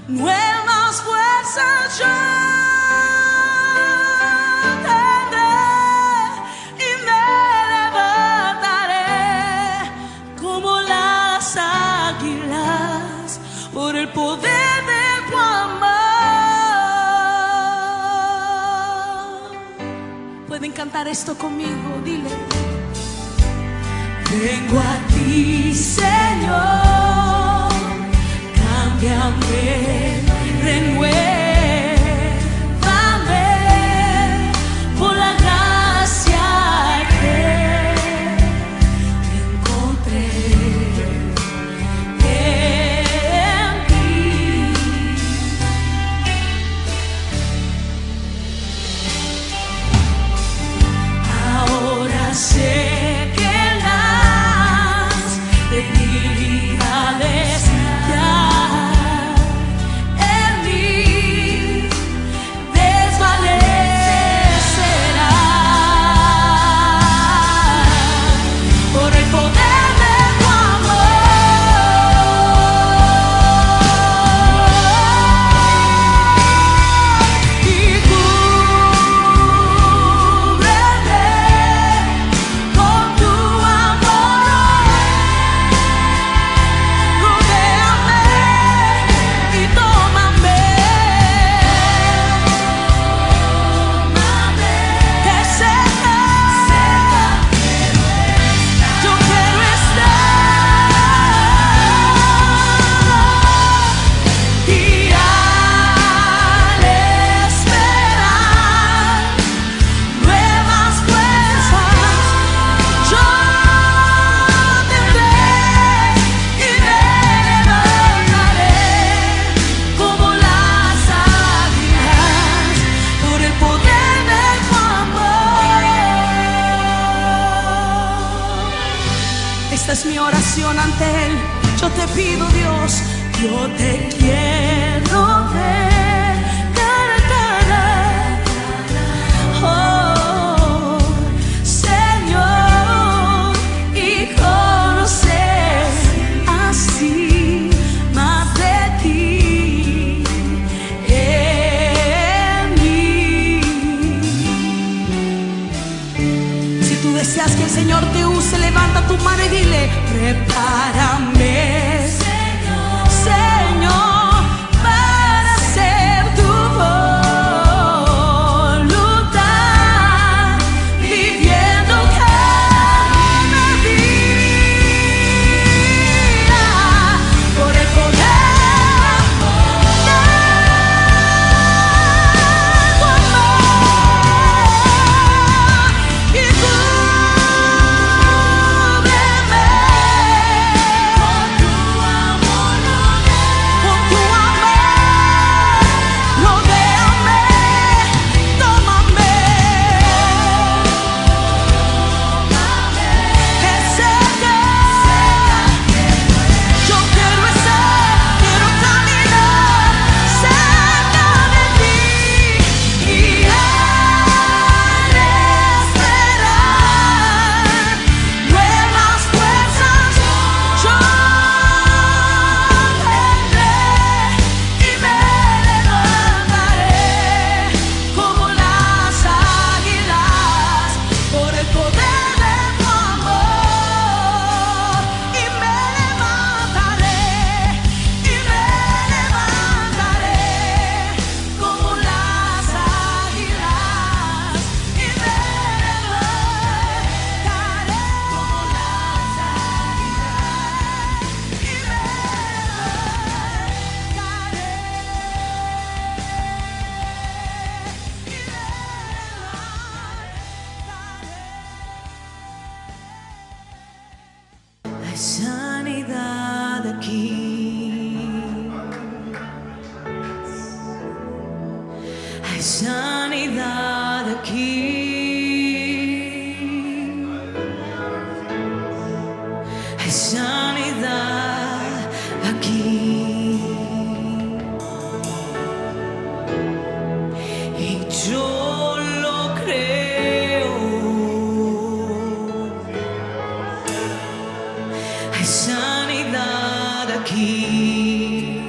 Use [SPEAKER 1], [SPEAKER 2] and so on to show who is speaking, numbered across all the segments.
[SPEAKER 1] nuevas fuerzas yo tendré y me levantaré como las águilas por el poder de tu amor. Pueden cantar esto conmigo, dile. Vengo a ti, Señor, cámbiame, renuévame por la gracia que encontré en ti. Ahora sé esta es mi oración ante Él. Yo te pido, Dios, yo te quiero ver cara a cara. Oh, Señor, y conocer así más de ti en mí. Si tú deseas que el Señor te use, levanta tu mano y dile: prepárame, Señor, para hacer tu voluntad, viviendo cada día por el poder de tu amor. Y sanidad aquí, hay sanidad aquí, hay sanidad aquí, y yo lo creo. Hay sanidad aquí,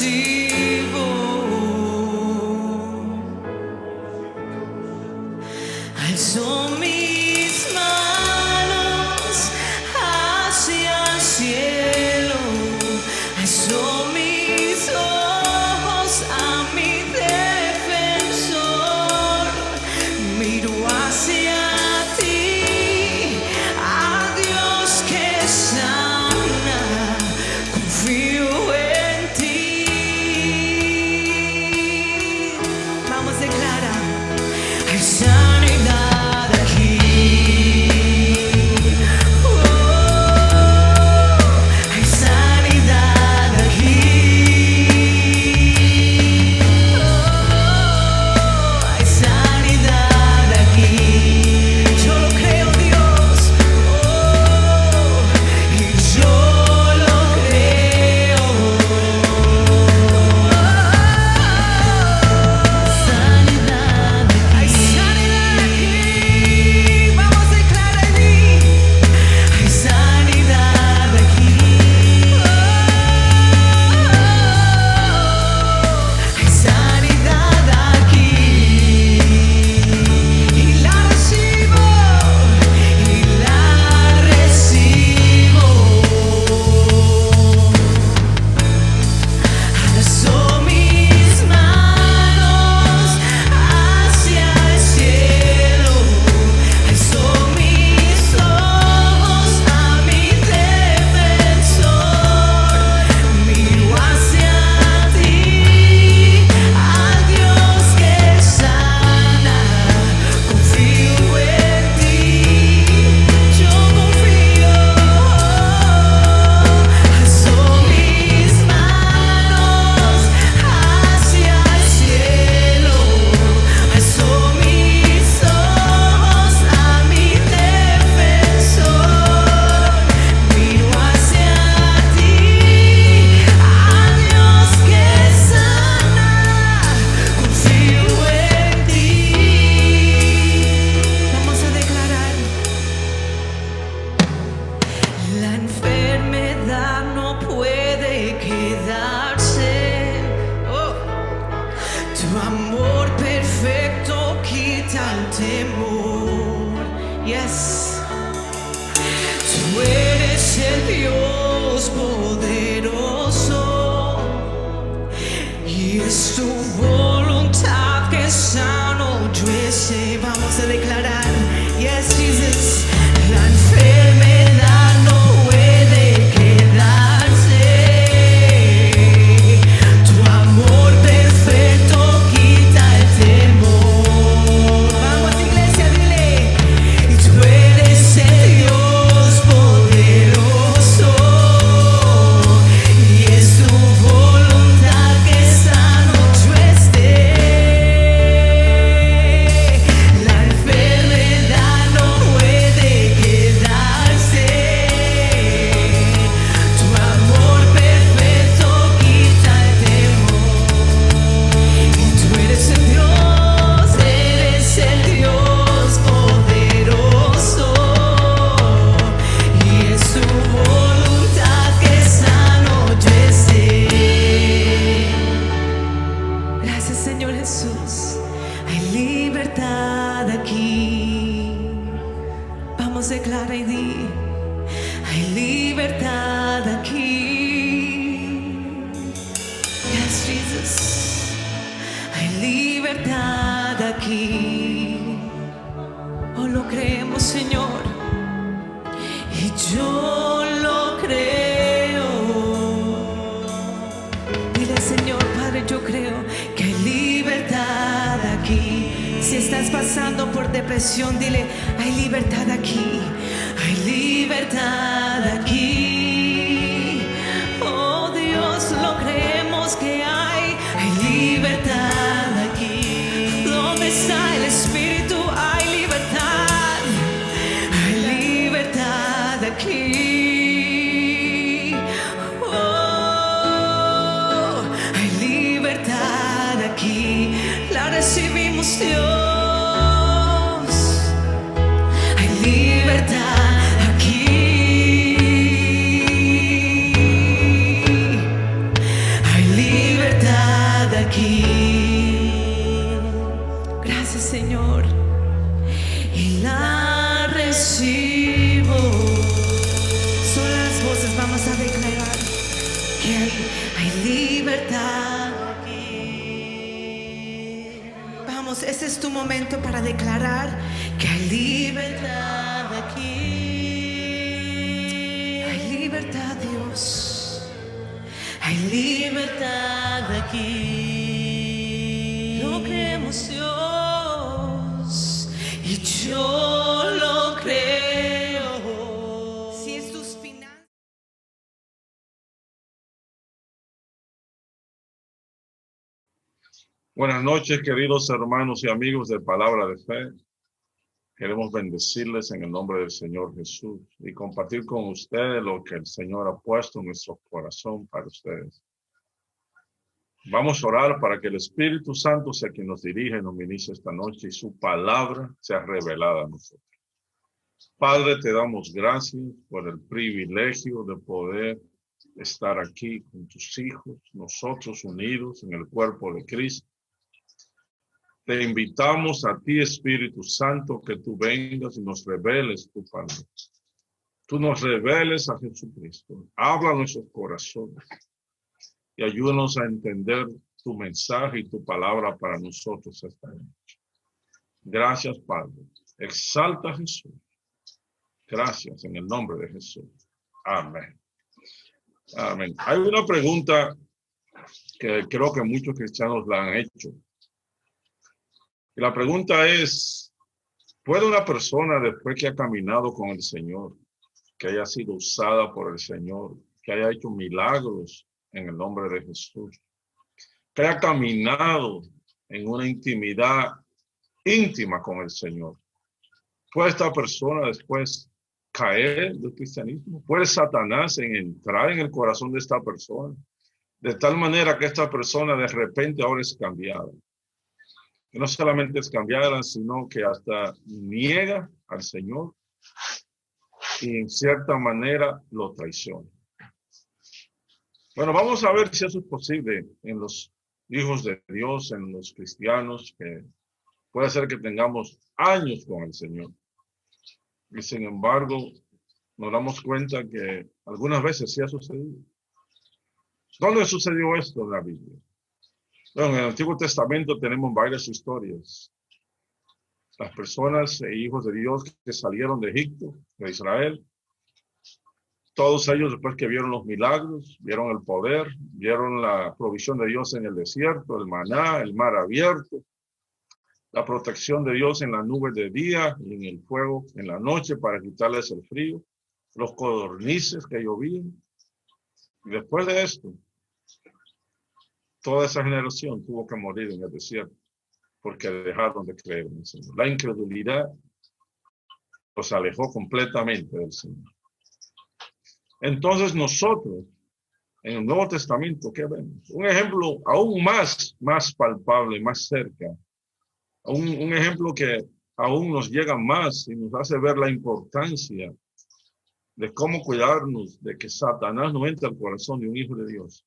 [SPEAKER 1] recibo. Alzo mis manos hacia el cielo, alzo mis ojos a mi defensor, miro hacia ti, a Dios que sana, confío en ti. Vamos, declara: hay sanidad aquí. Hay sanidad aquí. Hay sanidad aquí. Yo lo creo, Dios. Y yo lo creo. Sanidad aquí. Hay sanidad aquí. Vamos, declara allí. Hay sanidad aquí. Hay sanidad aquí. Y la recibo. Y la recibo. Alzo mis manos hacia el cielo, alzo mis ojos a mi defensor, miro hacia ti, a Dios que sana, confío en ti, yo confío. Alzo mis manos hacia el cielo, alzo mis ojos a mi defensor, miro hacia ti, a Dios que sana, confío en ti. Vamos a declarar: la enfermedad no puede quedarse. Oh. Tu amor perfecto quita el temor. Yes. Tú eres el Dios poderoso y es tu voluntad que sano yo esté. Vamos a declarar: yes, Jesus. La enfermedad no puede quedarse. Tu amor perfecto quita el temor. Vamos, iglesia, dile: y tú eres el Dios poderoso y es tu voluntad que sano yo esté. La enfermedad no puede quedarse. Tu amor perfecto quita el temor. Y tú eres el Dios poderoso y es tu voluntad que sano yo esté. Gracias, Señor Jesús. Hay libertad aquí. Vamos, declara y di: hay libertad aquí. Yes, Jesus. Hay libertad aquí. Oh, lo creemos, Señor. Y yo lo creo. Dile: Señor Padre, yo creo que hay libertad aquí. Si estás pasando por depresión, dile: hay libertad aquí. Hay libertad aquí. Oh Dios, lo creemos que hay libertad aquí. ¿Dónde está el Espíritu? Hay libertad. Hay libertad aquí. Oh, hay libertad aquí. La recibimos, Dios. Hay libertad aquí. Hay libertad. libertad aquí. Vamos, ese es tu momento para declarar que hay libertad aquí. Hay libertad, Dios. Hay libertad aquí. Lo creemos, Dios, y yo lo creo. Si es tus finanzas.
[SPEAKER 2] Buenas noches, queridos hermanos y amigos de Palabra de Fe. Queremos bendecirles en el nombre del Señor Jesús y compartir con ustedes lo que el Señor ha puesto en nuestro corazón para ustedes. Vamos a orar para que el Espíritu Santo sea quien nos dirija y nos ministre esta noche y su palabra sea revelada a nosotros. Padre, te damos gracias por el privilegio de poder estar aquí con tus hijos, nosotros unidos en el cuerpo de Cristo. Te invitamos a ti, Espíritu Santo, que tú vengas y nos reveles tu palabra. Tú nos reveles a Jesucristo. Habla a nuestros corazones y ayúdanos a entender tu mensaje y tu palabra para nosotros esta noche. Gracias, Padre. Exalta a Jesús. Gracias en el nombre de Jesús. Amén. Amén. Hay una pregunta que creo que muchos cristianos la han hecho. Y la pregunta es, ¿puede una persona después que ha caminado con el Señor, que haya sido usada por el Señor, que haya hecho milagros en el nombre de Jesús, que haya caminado en una intimidad íntima con el Señor, puede esta persona después caer del cristianismo? ¿Puede Satanás entrar en el corazón de esta persona de tal manera que esta persona de repente ahora es cambiada? Que no solamente es cambiada, sino que hasta niega al Señor y en cierta manera lo traiciona. Bueno, vamos a ver si eso es posible en los hijos de Dios, en los cristianos, que puede ser que tengamos años con el Señor. Y sin embargo, nos damos cuenta que algunas veces sí ha sucedido. ¿Dónde sucedió esto en la Biblia? Bueno, en el Antiguo Testamento tenemos varias historias. Las personas e hijos de Dios que salieron de Egipto, de Israel, todos ellos después que vieron los milagros, vieron el poder, vieron la provisión de Dios en el desierto, el maná, el mar abierto, la protección de Dios en la nube de día y en el fuego en la noche para quitarles el frío, los codornices que llovían. Y después de esto, toda esa generación tuvo que morir en el desierto porque dejaron de creer en el Señor. La incredulidad los alejó completamente del Señor. Entonces nosotros, en el Nuevo Testamento, ¿qué vemos? Un ejemplo aún más palpable, más cerca. Un ejemplo que aún nos llega más y nos hace ver la importancia de cómo cuidarnos de que Satanás no entre al corazón de un hijo de Dios.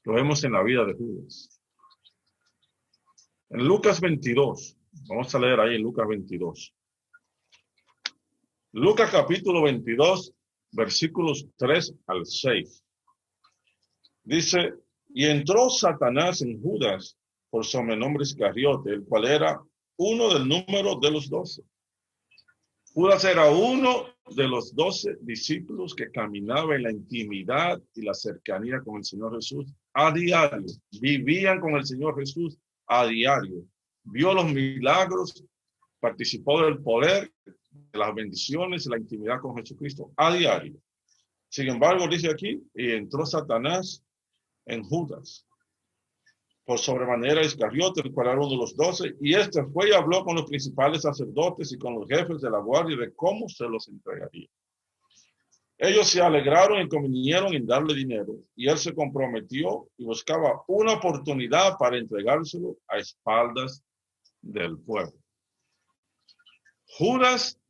[SPEAKER 2] Lo vemos en la vida de Judas. En Lucas 22, vamos a leer ahí en Lucas 22. Lucas capítulo 22, versículos 3 al 6. Dice, y entró Satanás en Judas, por sobrenombre Iscariote, el cual era uno del número de los 12. Judas era uno de los 12 discípulos que caminaba en la intimidad y la cercanía con el Señor Jesús a diario. Vivían con el Señor Jesús a diario. Vio los milagros, participó del poder, de las bendiciones y la intimidad con Jesucristo a diario. Sin embargo, dice aquí, y entró Satanás en Judas, por sobremanera Iscariote, el cual era uno de los 12, y este fue y habló con los principales sacerdotes y con los jefes de la guardia de cómo se los entregaría. Ellos se alegraron y convinieron en darle dinero, y él se comprometió y buscaba una oportunidad para entregárselo a espaldas del pueblo. Judas,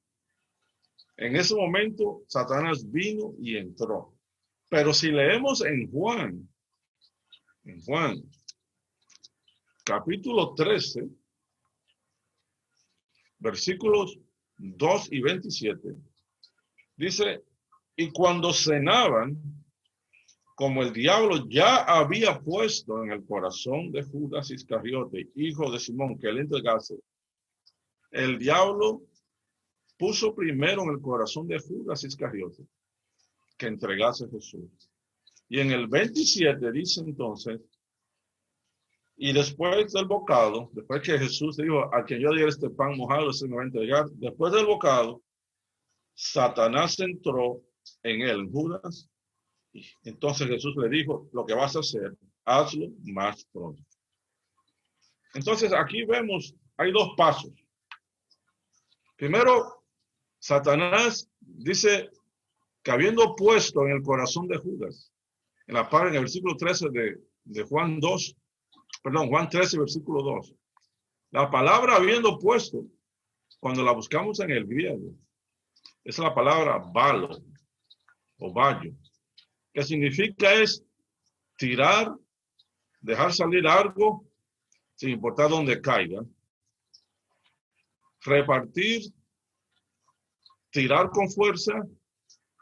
[SPEAKER 2] en ese momento, Satanás vino y entró. Pero si leemos en Juan, capítulo 13, versículos 2 y 27, dice, y cuando cenaban, como el diablo ya había puesto en el corazón de Judas Iscariote, hijo de Simón, que él entregase, el diablo puso primero en el corazón de Judas Iscariote que entregase a Jesús. Y en el 27 dice entonces, y después del bocado, después que Jesús dijo, a quien yo diera este pan mojado, se me va a entregar, después del bocado, Satanás entró en él, en Judas. Entonces Jesús le dijo, lo que vas a hacer, hazlo más pronto. Entonces aquí vemos, hay dos pasos. Primero, Satanás dice que habiendo puesto en el corazón de Judas, en el versículo 13 de Juan 2, perdón, Juan 13, versículo 2, la palabra habiendo puesto, cuando la buscamos en el griego, es la palabra balo o ballo, que significa es tirar, dejar salir algo sin importar dónde caiga, repartir, tirar con fuerza,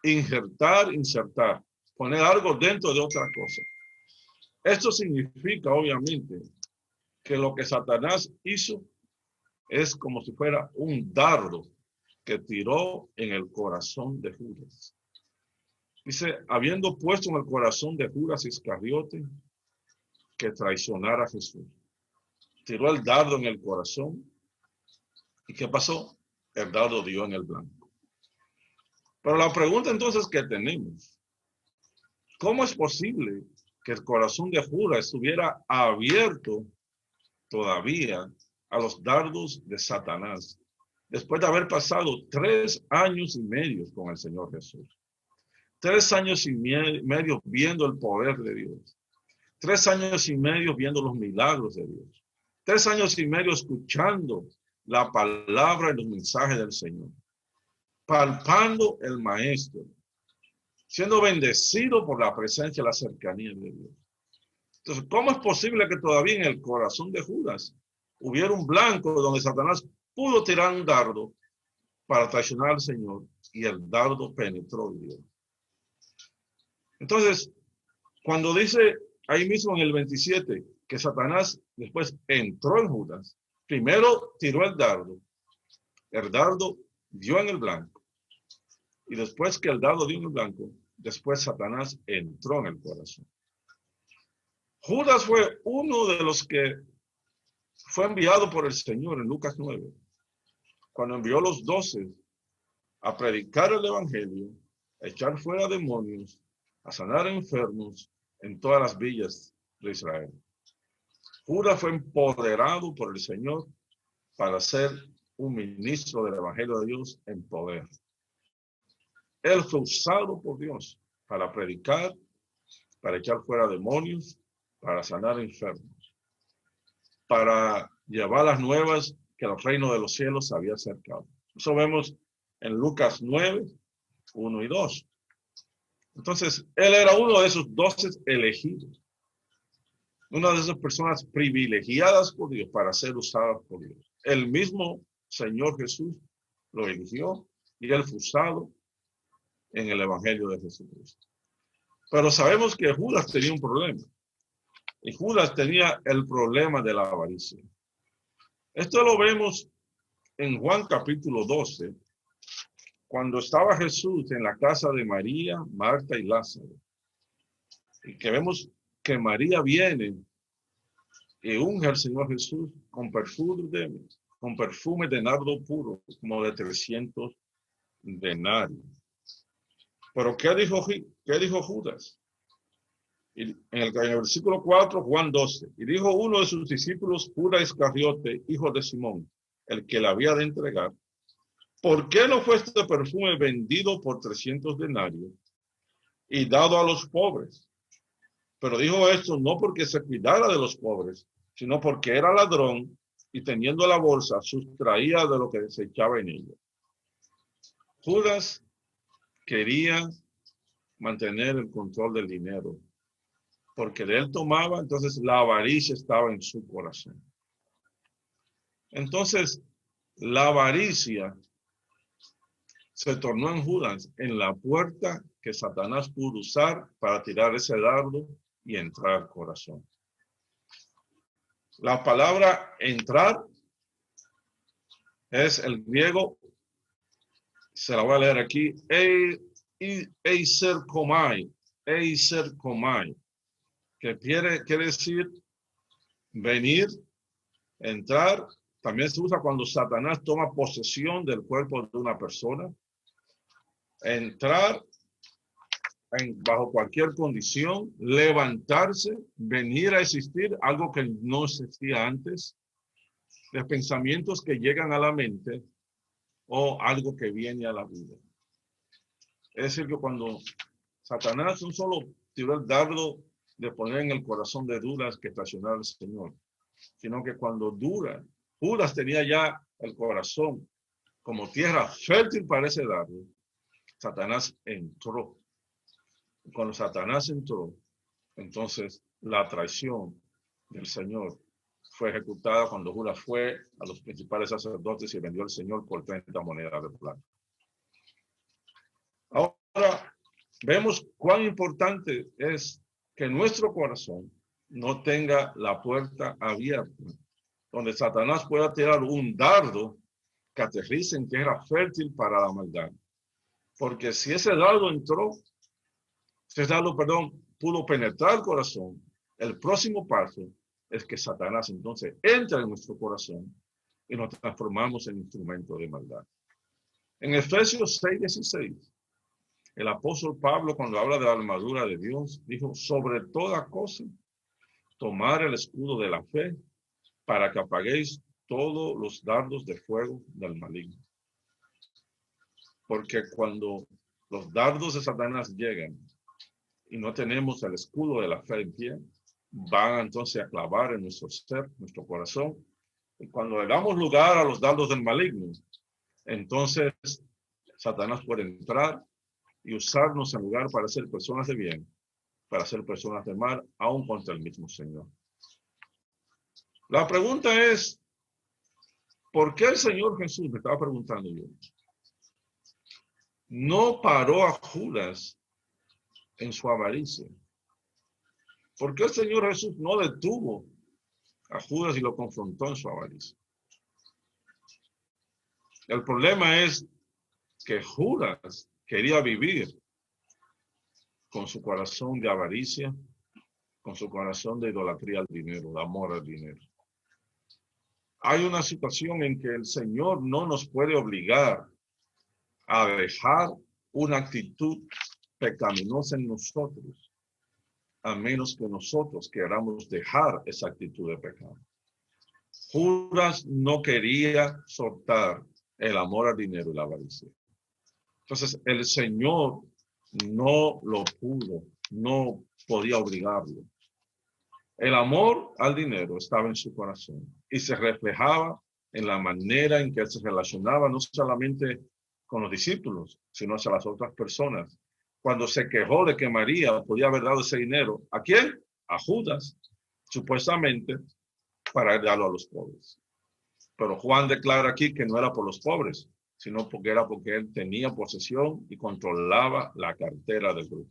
[SPEAKER 2] insertar, poner algo dentro de otra cosa. Esto significa, obviamente, que lo que Satanás hizo es como si fuera un dardo que tiró en el corazón de Judas. Dice, habiendo puesto en el corazón de Judas Iscariote que traicionara a Jesús. Tiró el dardo en el corazón. ¿Y qué pasó? El dardo dio en el blanco. Pero la pregunta entonces que tenemos, ¿cómo es posible que el corazón de Judas estuviera abierto todavía a los dardos de Satanás, después de haber pasado 3 años y medio con el Señor Jesús? 3 años y medio viendo el poder de Dios. 3 años y medio viendo los milagros de Dios. 3 años y medio escuchando la palabra y los mensajes del Señor. Palpando el Maestro. Siendo bendecido por la presencia y la cercanía de Dios. Entonces, ¿cómo es posible que todavía en el corazón de Judas hubiera un blanco donde Satanás pudo tirar un dardo para traicionar al Señor y el dardo penetró en Dios? Entonces, cuando dice ahí mismo en el 27 que Satanás después entró en Judas, primero tiró el dardo dio en el blanco, y después que el dardo dio en el blanco, después Satanás entró en el corazón. Judas fue uno de los que fue enviado por el Señor en Lucas 9, cuando envió los 12 a predicar el evangelio, a echar fuera demonios, a sanar enfermos en todas las villas de Israel. Judas fue empoderado por el Señor para ser un ministro del evangelio de Dios en poder. Él fue usado por Dios para predicar, para echar fuera demonios, para sanar enfermos, para llevar las nuevas que el reino de los cielos se había acercado. Eso vemos en Lucas 9, 1 y 2. Entonces, él era uno de esos 12 elegidos. Una de esas personas privilegiadas por Dios para ser usadas por Dios. El mismo Señor Jesús lo eligió y él fue usado en el evangelio de Jesucristo. Pero sabemos que Judas tenía un problema. Y Judas tenía el problema de la avaricia. Esto lo vemos en Juan capítulo 12, cuando estaba Jesús en la casa de María, Marta y Lázaro. Y que vemos que María viene y unge al Señor Jesús con perfume de nardo puro, como de 300 denarios. Pero ¿qué dijo Judas? Y en el versículo 4, Juan 12. Y dijo uno de sus discípulos, Judas Iscariote, hijo de Simón, el que la había de entregar, ¿por qué no fue este perfume vendido por 300 denarios y dado a los pobres? Pero dijo esto no porque se cuidara de los pobres, sino porque era ladrón y teniendo la bolsa sustraía de lo que se echaba en ella. Judas quería mantener el control del dinero, porque de él tomaba, entonces la avaricia estaba en su corazón. Entonces, la avaricia se tornó en Judas en la puerta que Satanás pudo usar para tirar ese dardo y entrar al corazón. La palabra entrar es el griego, se la voy a leer aquí, eiser komai, que quiere decir venir, entrar. También se usa cuando Satanás toma posesión del cuerpo de una persona. Entrar bajo cualquier condición, levantarse, venir a existir, algo que no existía antes, de pensamientos que llegan a la mente o algo que viene a la vida. Es decir, que cuando Satanás no solo tiró el dardo de poner en el corazón de dudas que traicionara al Señor, sino que cuando Judas tenía ya el corazón como tierra fértil para ese dardo, Satanás entró. Cuando Satanás entró, entonces la traición del Señor fue ejecutada cuando Judas fue a los principales sacerdotes y vendió al Señor por 30 monedas de plata. Ahora, vemos cuán importante es que nuestro corazón no tenga la puerta abierta, donde Satanás pueda tirar un dardo que aterrice en tierra fértil para la maldad. Porque si ese dardo pudo penetrar el corazón, el próximo paso es que Satanás entonces entra en nuestro corazón y nos transformamos en instrumento de maldad. En Efesios 6:16, el apóstol Pablo, cuando habla de la armadura de Dios, dijo, sobre toda cosa, tomar el escudo de la fe para que apaguéis todos los dardos de fuego del maligno. Porque cuando los dardos de Satanás llegan y no tenemos el escudo de la fe en pie, van entonces a clavar en nuestro ser, nuestro corazón. Y cuando le damos lugar a los dardos del maligno, entonces Satanás puede entrar y usarnos en lugar para ser personas de bien, para ser personas de mal, aún contra el mismo Señor. La pregunta es, ¿por qué el Señor Jesús, me estaba preguntando yo, no paró a Judas en su avaricia? ¿Por qué el Señor Jesús no detuvo a Judas y lo confrontó en su avaricia? El problema es que Judas quería vivir con su corazón de avaricia, con su corazón de idolatría al dinero, de amor al dinero. Hay una situación en que el Señor no nos puede obligar a dejar una actitud pecaminosa en nosotros, a menos que nosotros queramos dejar esa actitud de pecado. Judas no quería soltar el amor al dinero y la avaricia. Entonces, el Señor no lo pudo, no podía obligarlo. El amor al dinero estaba en su corazón y se reflejaba en la manera en que él se relacionaba, no solamente con los discípulos, sino hacia las otras personas. Cuando se quejó de que María podía haber dado ese dinero, ¿a quién? A Judas, supuestamente para darlo a los pobres. Pero Juan declara aquí que no era por los pobres, sino porque era porque él tenía posesión y controlaba la cartera del grupo.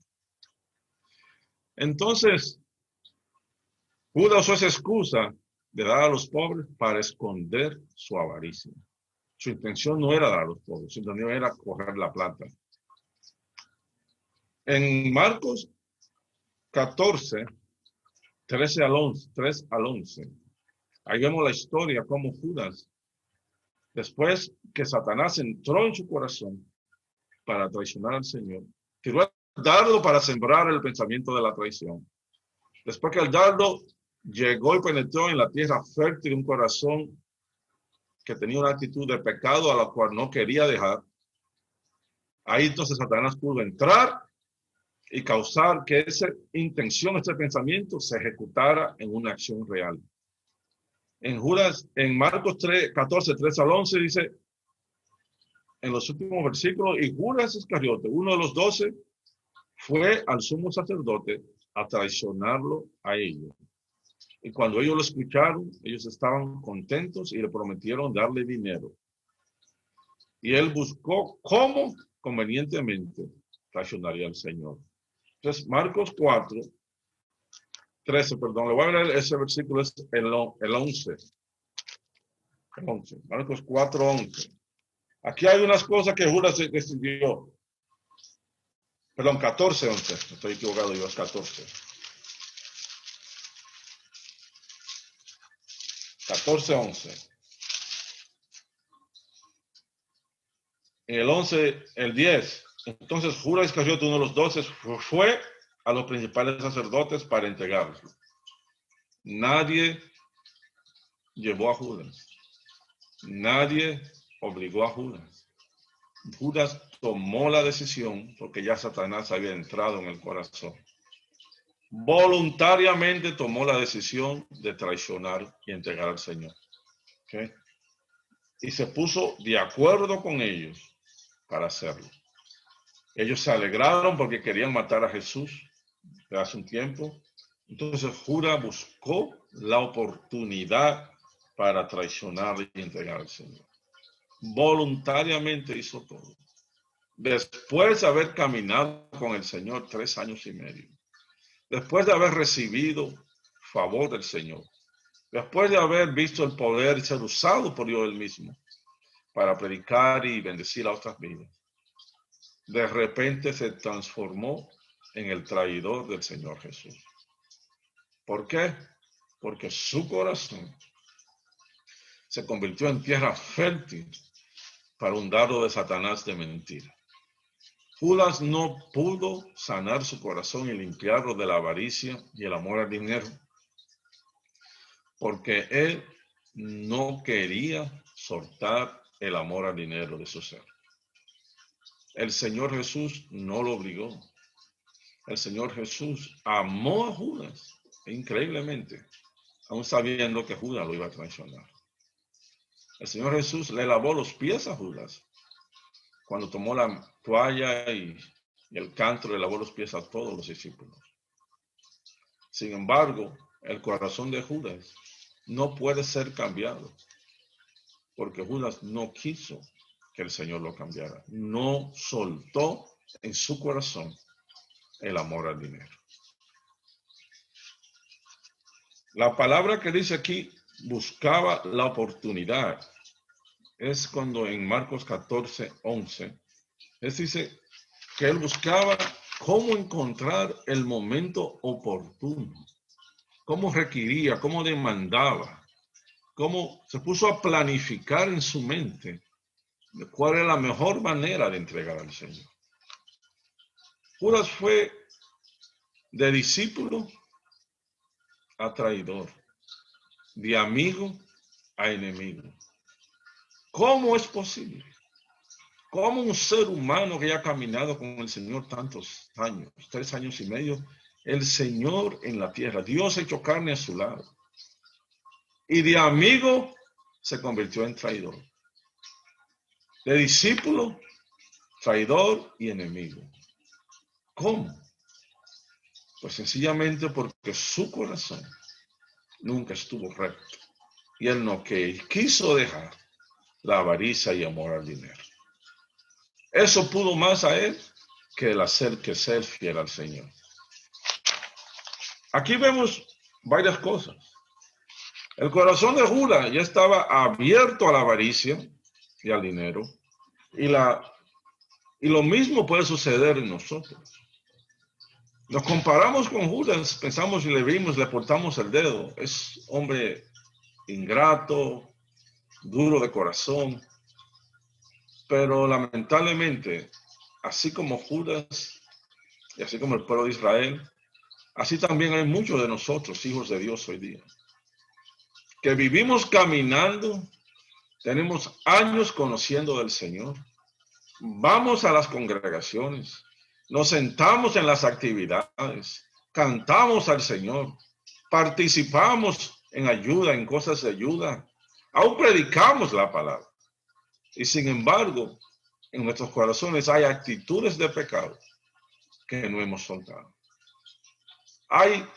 [SPEAKER 2] Entonces, Judas usó esa excusa de dar a los pobres para esconder su avaricia. Su intención no era dar a los pobres, su intención era coger la plata. En Marcos 14, 3 al 11, ahí vemos la historia como Judas, después que Satanás entró en su corazón para traicionar al Señor, tiró el dardo para sembrar el pensamiento de la traición. Después que el dardo llegó y penetró en la tierra fértil de un corazón que tenía una actitud de pecado a la cual no quería dejar, ahí entonces Satanás pudo entrar y causar que esa intención, ese pensamiento se ejecutara en una acción real. En Marcos 14, 3 al 11 dice, en los últimos versículos, y Judas Iscariote, uno de los 12, fue al sumo sacerdote a traicionarlo a ellos. Y cuando ellos lo escucharon, ellos estaban contentos y le prometieron darle dinero. Y él buscó cómo convenientemente traicionaría al Señor. Entonces, Marcos 13, perdón, le voy a leer ese versículo, es el 11. El 11. Marcos 4:11. Aquí hay unas cosas que Judas decidió. Perdón, 14:11. Estoy equivocado, yo es 14. 14:11. En el 11, el 10. Entonces Judas Iscariote, uno de los 12, fue a los principales sacerdotes para entregarlo. Nadie llevó a Judas. Nadie obligó a Judas. Judas tomó la decisión porque ya Satanás había entrado en el corazón. Voluntariamente tomó la decisión de traicionar y entregar al Señor. ¿Okay? Y se puso de acuerdo con ellos para hacerlo. Ellos se alegraron porque querían matar a Jesús de hace un tiempo. Entonces Judas buscó la oportunidad para traicionar y entregar al Señor. Voluntariamente hizo todo. Después de haber caminado con el Señor 3 años y medio, después de haber recibido favor del Señor, después de haber visto el poder y ser usado por Dios él mismo para predicar y bendecir a otras vidas, de repente se transformó en el traidor del Señor Jesús. ¿Por qué? Porque su corazón se convirtió en tierra fértil para un dardo de Satanás de mentira. Judas no pudo sanar su corazón y limpiarlo de la avaricia y el amor al dinero, porque él no quería soltar el amor al dinero de su ser. El Señor Jesús no lo obligó. El Señor Jesús amó a Judas increíblemente, aún sabiendo que Judas lo iba a traicionar. El Señor Jesús le lavó los pies a Judas. Cuando tomó la toalla y el canto, le lavó los pies a todos los discípulos. Sin embargo, el corazón de Judas no puede ser cambiado, porque Judas no quiso que el Señor lo cambiara. No soltó en su corazón el amor al dinero. La palabra que dice aquí, buscaba la oportunidad, es cuando en Marcos 14:11, dice que él buscaba cómo encontrar el momento oportuno, cómo requería, cómo demandaba, cómo se puso a planificar en su mente de cuál era la mejor manera de entregar al Señor. Judas fue de discípulo a traidor, de amigo a enemigo. ¿Cómo es posible? ¿Cómo un ser humano que haya caminado con el Señor tantos años, 3 años y medio, el Señor en la tierra, Dios hecho carne a su lado, y de amigo se convirtió en traidor, de discípulo, traidor y enemigo? ¿Cómo? Pues sencillamente porque su corazón nunca estuvo recto y él no quiso dejar la avaricia y amor al dinero. Eso pudo más a él que el hacer que ser fiel al Señor. Aquí vemos varias cosas. El corazón de Judas ya estaba abierto a la avaricia y al dinero. Y lo mismo puede suceder en nosotros. Nos comparamos con Judas, pensamos y le vimos, le aportamos el dedo. Es hombre ingrato, duro de corazón. Pero lamentablemente, así como Judas y así como el pueblo de Israel, así también hay muchos de nosotros, hijos de Dios hoy día, que vivimos caminando, tenemos años conociendo del Señor, vamos a las congregaciones, nos sentamos en las actividades, cantamos al Señor, participamos en ayuda, en cosas de ayuda, aún predicamos la palabra. Y sin embargo, en nuestros corazones hay actitudes de pecado que no hemos soltado. Hay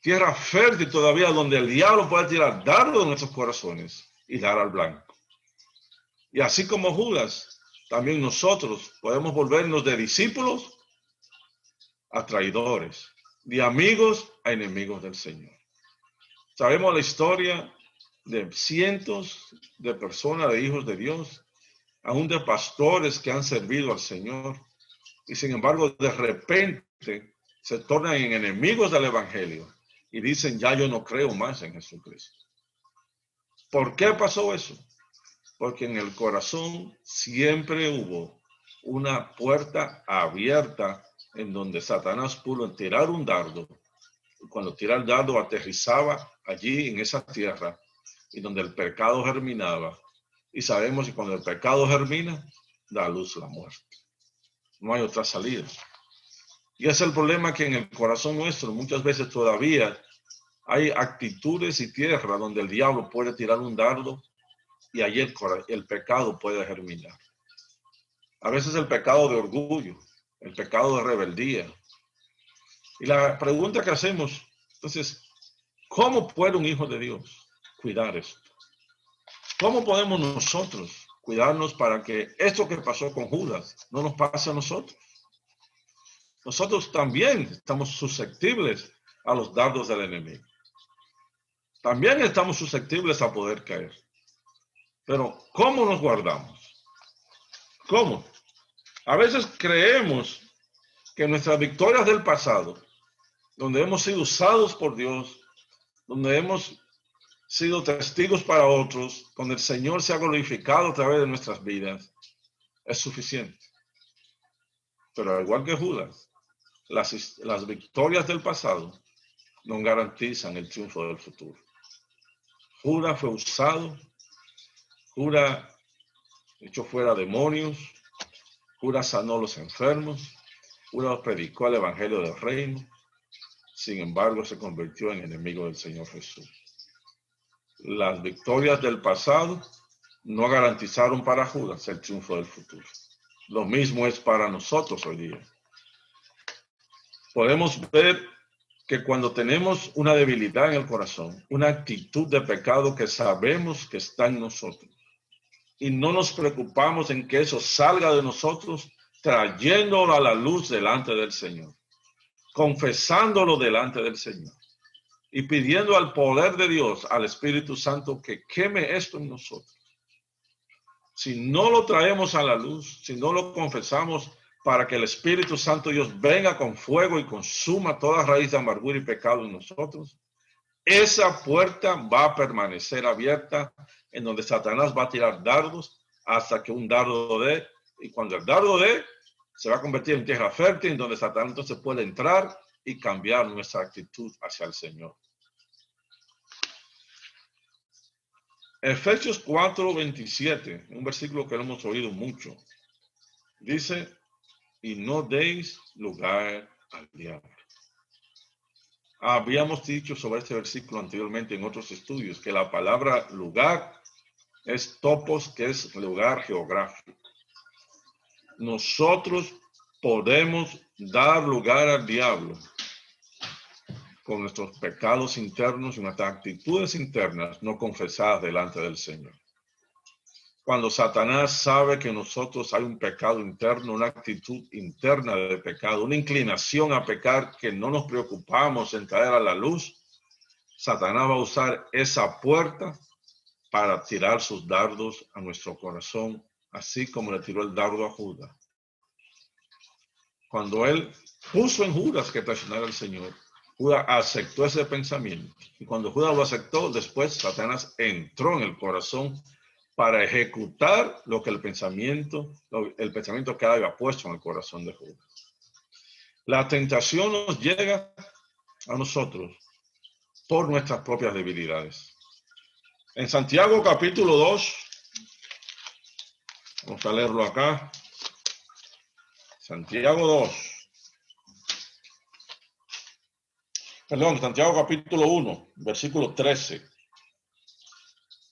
[SPEAKER 2] tierra fértil todavía donde el diablo puede tirar dardo en nuestros corazones y dar al blanco. Y así como Judas, también nosotros podemos volvernos de discípulos a traidores, de amigos a enemigos del Señor. Sabemos la historia de cientos de personas, de hijos de Dios, aún de pastores que han servido al Señor, y sin embargo de repente se tornan en enemigos del Evangelio y dicen, ya yo no creo más en Jesucristo. ¿Por qué pasó eso? Porque en el corazón siempre hubo una puerta abierta en donde Satanás pudo tirar un dardo. Y cuando tira el dardo aterrizaba allí en esa tierra y donde el pecado germinaba. Y sabemos que cuando el pecado germina, da a luz la muerte. No hay otra salida. Y es el problema que en el corazón nuestro muchas veces todavía hay actitudes y tierra donde el diablo puede tirar un dardo y allí el pecado puede germinar. A veces el pecado de orgullo, el pecado de rebeldía. Y la pregunta que hacemos, entonces, ¿cómo puede un hijo de Dios cuidar esto? ¿Cómo podemos nosotros cuidarnos para que esto que pasó con Judas no nos pase a nosotros? Nosotros también estamos susceptibles a los dardos del enemigo. También estamos susceptibles a poder caer. Pero, ¿cómo nos guardamos? ¿Cómo? A veces creemos que nuestras victorias del pasado, donde hemos sido usados por Dios, donde hemos sido testigos para otros, donde el Señor se ha glorificado a través de nuestras vidas, es suficiente. Pero al igual que Judas, las victorias del pasado no garantizan el triunfo del futuro. Judas fue usado, Judas echó fuera demonios, Judas sanó a los enfermos, Judas predicó el evangelio del reino, sin embargo se convirtió en enemigo del Señor Jesús. Las victorias del pasado no garantizaron para Judas el triunfo del futuro. Lo mismo es para nosotros hoy día. Podemos ver que cuando tenemos una debilidad en el corazón, una actitud de pecado que sabemos que está en nosotros, y no nos preocupamos en que eso salga de nosotros, trayéndolo a la luz delante del Señor, confesándolo delante del Señor y pidiendo al poder de Dios, al Espíritu Santo, que queme esto en nosotros. Si no lo traemos a la luz, si no lo confesamos para que el Espíritu Santo Dios venga con fuego y consuma toda raíz de amargura y pecado en nosotros, esa puerta va a permanecer abierta en donde Satanás va a tirar dardos hasta que un dardo dé, y cuando el dardo dé, se va a convertir en tierra fértil en donde Satanás entonces puede entrar y cambiar nuestra actitud hacia el Señor. Efesios 4:27, un versículo que hemos oído mucho, dice, y no deis lugar al diablo. Habíamos dicho sobre este versículo anteriormente en otros estudios que la palabra lugar es topos, que es lugar geográfico. Nosotros podemos dar lugar al diablo con nuestros pecados internos y nuestras actitudes internas no confesadas delante del Señor. Cuando Satanás sabe que en nosotros hay un pecado interno, una actitud interna de pecado, una inclinación a pecar que no nos preocupamos en traer a la luz, Satanás va a usar esa puerta para tirar sus dardos a nuestro corazón, así como le tiró el dardo a Judas. Cuando él puso en Judas que traicionara al Señor, Judas aceptó ese pensamiento. Y cuando Judas lo aceptó, después Satanás entró en el corazón para ejecutar lo que el pensamiento que había puesto en el corazón de Judas. La tentación nos llega a nosotros por nuestras propias debilidades. En Santiago capítulo 2, vamos a leerlo acá. Santiago 2. Perdón, Santiago capítulo 1, versículo 13.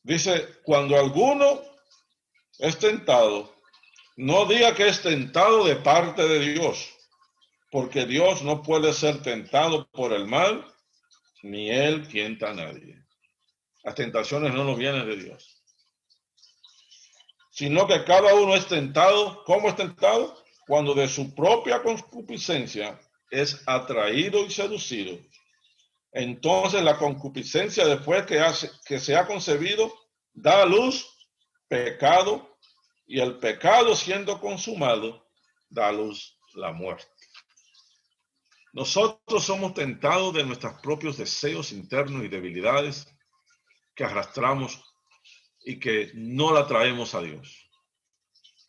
[SPEAKER 2] Dice, cuando alguno es tentado, no diga que es tentado de parte de Dios, porque Dios no puede ser tentado por el mal, ni él tienta a nadie. Las tentaciones no nos vienen de Dios. sino que cada uno es tentado. ¿Cómo es tentado? Cuando de su propia concupiscencia es atraído y seducido. Entonces la concupiscencia, después que se ha concebido, da a luz pecado, y el pecado, siendo consumado, da a luz la muerte. Nosotros somos tentados de nuestros propios deseos internos y debilidades que arrastramos y que no la traemos a Dios.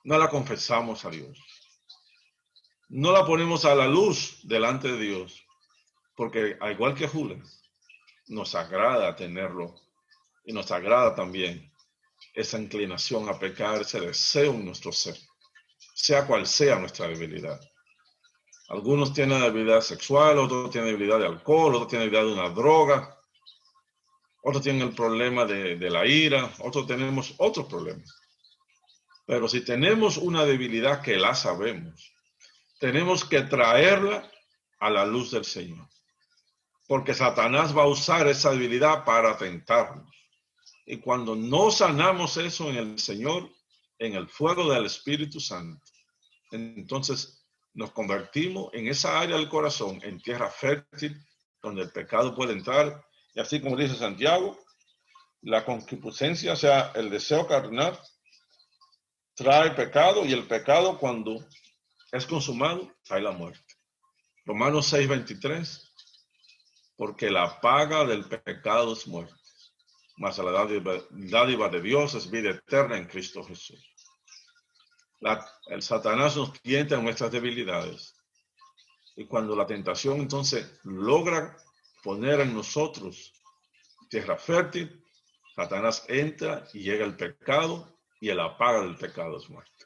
[SPEAKER 2] No la confesamos a Dios. No la ponemos a la luz delante de Dios, porque al igual que Judas, nos agrada tenerlo y nos agrada también esa inclinación a pecar, ese deseo en nuestro ser, sea cual sea nuestra debilidad. Algunos tienen debilidad sexual, otros tienen debilidad de alcohol, otros tienen debilidad de una droga, otros tienen el problema de la ira, otros tenemos otros problemas. Pero si tenemos una debilidad que la sabemos, tenemos que traerla a la luz del Señor. Porque Satanás va a usar esa debilidad para tentarnos. Y cuando no sanamos eso en el Señor, en el fuego del Espíritu Santo, entonces nos convertimos en esa área del corazón, en tierra fértil, donde el pecado puede entrar. Y así como dice Santiago, la concupiscencia, o sea, el deseo carnal, trae pecado, y el pecado, cuando es consumado, trae la muerte. Romanos 6:23. Porque la paga del pecado es muerte, mas la dádiva de Dios es vida eterna en Cristo Jesús. El Satanás nos tienta en nuestras debilidades. Y cuando la tentación entonces logra poner en nosotros tierra fértil, Satanás entra y llega el pecado, y la paga del pecado es muerte.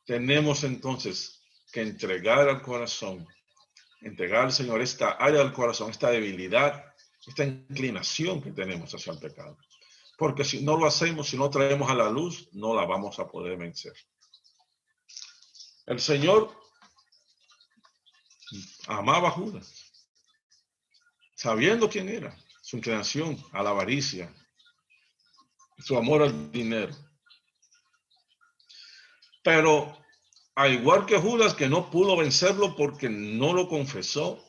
[SPEAKER 2] Tenemos entonces que entregar al corazón, entregar al Señor esta área del corazón, esta debilidad, esta inclinación que tenemos hacia el pecado. Porque si no lo hacemos, si no traemos a la luz, no la vamos a poder vencer. El Señor amaba a Judas, sabiendo quién era, su inclinación a la avaricia, su amor al dinero. Pero al igual que Judas, que no pudo vencerlo porque no lo confesó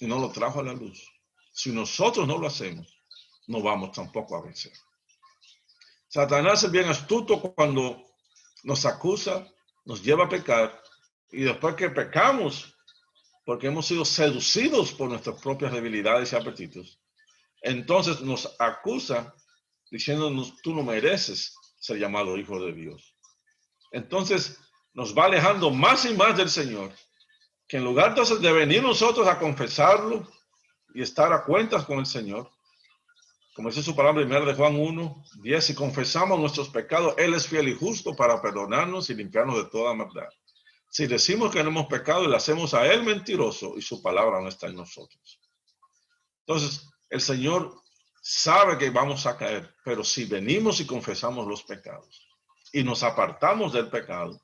[SPEAKER 2] y no lo trajo a la luz. Si nosotros no lo hacemos, no vamos tampoco a vencer. Satanás es bien astuto cuando nos acusa, nos lleva a pecar, y después que pecamos, porque hemos sido seducidos por nuestras propias debilidades y apetitos, entonces nos acusa diciéndonos: tú no mereces ser llamado hijo de Dios. Entonces nos va alejando más y más del Señor, que en lugar entonces de venir nosotros a confesarlo y estar a cuentas con el Señor, como dice su palabra en 1 Juan 1:10, si confesamos nuestros pecados, Él es fiel y justo para perdonarnos y limpiarnos de toda maldad. Si decimos que no hemos pecado, le hacemos a Él mentiroso, y su palabra no está en nosotros. Entonces, el Señor sabe que vamos a caer, pero si venimos y confesamos los pecados y nos apartamos del pecado,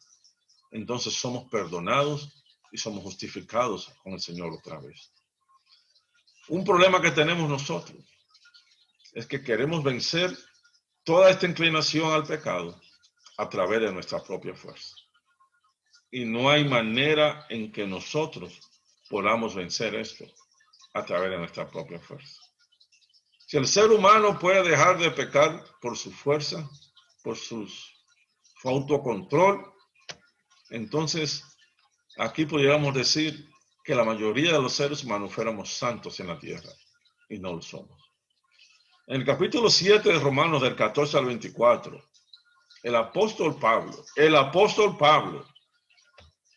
[SPEAKER 2] entonces somos perdonados y somos justificados con el Señor otra vez. Un problema que tenemos nosotros es que queremos vencer toda esta inclinación al pecado a través de nuestra propia fuerza. Y no hay manera en que nosotros podamos vencer esto a través de nuestra propia fuerza. Si el ser humano puede dejar de pecar por su fuerza, por su autocontrol, entonces aquí podríamos decir que la mayoría de los seres humanos fuéramos santos en la tierra, y no lo somos. En el capítulo 7 de Romanos, del 14 al 24, el apóstol Pablo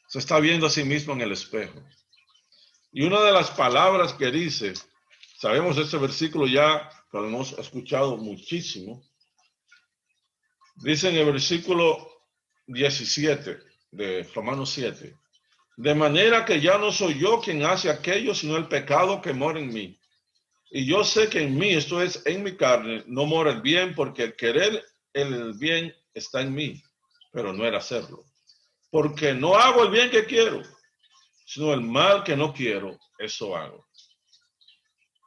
[SPEAKER 2] se está viendo a sí mismo en el espejo. Y una de las palabras que dice, sabemos este versículo ya, que lo hemos escuchado muchísimo, dice en el versículo 17 de Romanos 7, de manera que ya no soy yo quien hace aquello, sino el pecado que mora en mí. Y yo sé que en mí, esto es, en mi carne, no mora el bien, porque el querer el bien está en mí, pero no el hacerlo. Porque no hago el bien que quiero, sino el mal que no quiero, eso hago.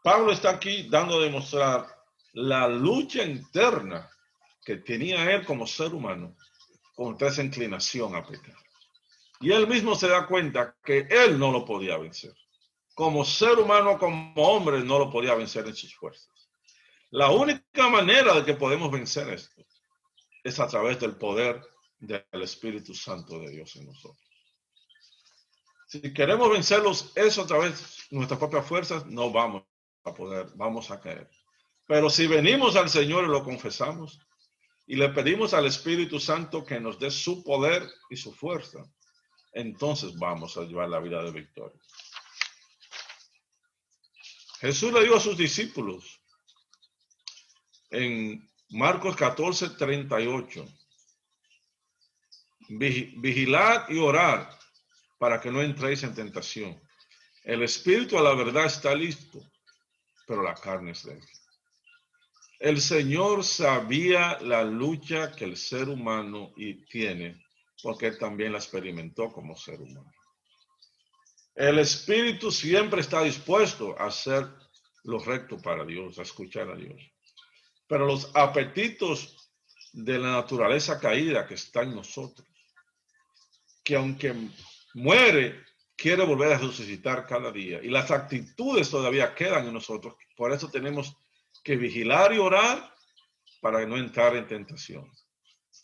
[SPEAKER 2] Pablo está aquí dando a demostrar la lucha interna que tenía él como ser humano contra esa inclinación a pecar. Y él mismo se da cuenta que él no lo podía vencer. Como ser humano, como hombre, no lo podía vencer en sus fuerzas. La única manera de que podemos vencer esto es a través del poder del Espíritu Santo de Dios en nosotros. Si queremos vencerlos eso a través de nuestras propias fuerzas, no vamos a poder, vamos a caer. Pero si venimos al Señor y lo confesamos y le pedimos al Espíritu Santo que nos dé su poder y su fuerza, entonces vamos a llevar la vida de victoria. Jesús le dijo a sus discípulos en Marcos 14:38, vigilad y orad para que no entréis en tentación. El espíritu a la verdad está listo, pero la carne es débil. El Señor sabía la lucha que el ser humano tiene, porque él también la experimentó como ser humano. El espíritu siempre está dispuesto a hacer lo recto para Dios, a escuchar a Dios. Pero los apetitos de la naturaleza caída que está en nosotros, que aunque muere, quiere volver a resucitar cada día. Y las actitudes todavía quedan en nosotros. Por eso tenemos que vigilar y orar para no entrar en tentación.